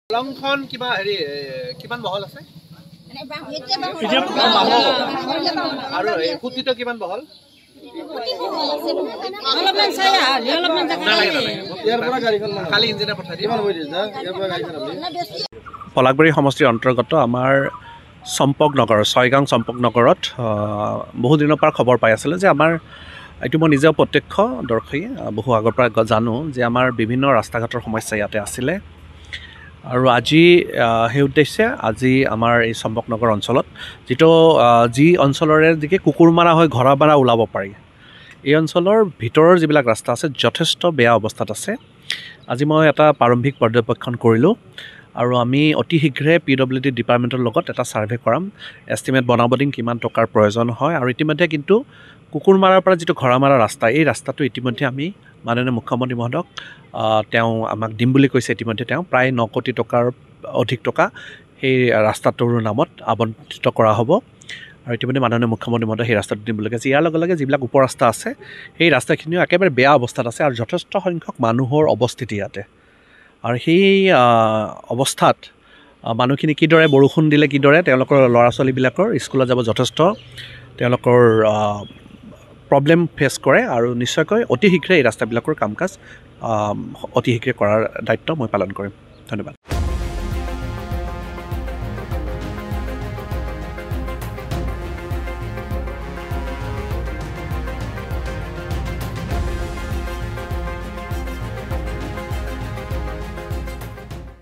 দলংখন কিবা হেৰি কিমান বহল আছে আৰু এই ফুটিটো কিমান বহল খালি ইঞ্জিনে পঠাই দিয়ে পলাকবাৰী সমষ্টিৰ অন্তৰ্গত আমাৰ চম্পকনগৰ ছয়গাং চম্পকনগৰত বহু দিনৰ পৰা খবৰ পাই আছিলে যে আমাৰ এইটো মই নিজেও প্ৰত্যক্ষদৰ্শী বহু আগৰ পৰা জানো যে আমাৰ বিভিন্ন ৰাস্তা ঘাটৰ সমস্যা ইয়াতে আছিলে আৰু আজি সেই উদ্দেশ্যে আজি আমাৰ এই চম্পকনগৰ অঞ্চলত যি অঞ্চলৰে দিকে কুকুৰমাৰা হৈ ঘৰামাৰা ওলাব পাৰি এই অঞ্চলৰ ভিতৰৰ যিবিলাক ৰাস্তা আছে যথেষ্ট বেয়া অৱস্থাত আছে আজি মই এটা প্ৰাৰম্ভিক পৰ্যবেক্ষণ কৰিলোঁ আৰু আমি অতি শীঘ্ৰে PWD ডিপাৰ্টমেণ্টৰ লগত এটা ছাৰ্ভে কৰাম এষ্টিমেট বনাব দিম কিমান টকাৰ প্ৰয়োজন হয় আৰু ইতিমধ্যে কিন্তু কুকুৰমাৰাৰ পৰা যিটো ঘৰামাৰা ৰাস্তা এই ৰাস্তাটো ইতিমধ্যে আমি মাননীয় মুখ্যমন্ত্ৰী মহোদয়ক তেওঁ আমাক দিম বুলি কৈছে ইতিমধ্যে তেওঁ প্ৰায় 9 কোটি টকাৰ অধিক টকা সেই ৰাস্তাটোৰ নামত আবণ্টিত কৰা হ'ব আৰু ইতিমধ্যে মাননীয় মুখ্যমন্ত্ৰী মহোদয় সেই ৰাস্তাটো দিম বুলি কৈছে ইয়াৰ লগে লগে যিবিলাক উপ ৰাস্তা আছে সেই ৰাস্তাখিনিও একেবাৰে বেয়া অৱস্থাত আছে আৰু যথেষ্ট সংখ্যক মানুহৰ অৱস্থিতি ইয়াতে আৰু সেই অৱস্থাত মানুহখিনি কিদৰে বৰষুণ দিলে কিদৰে তেওঁলোকৰ ল'ৰা ছোৱালীবিলাকৰ স্কুলত যাব যথেষ্ট তেওঁলোকৰ প্ৰব্লেম ফেচ কৰে আৰু নিশ্চয়কৈ অতি শীঘ্ৰে এই ৰাস্তাবিলাকৰ কাম কাজ অতি শীঘ্ৰে কৰাৰ দায়িত্ব মই পালন কৰিম ধন্যবাদ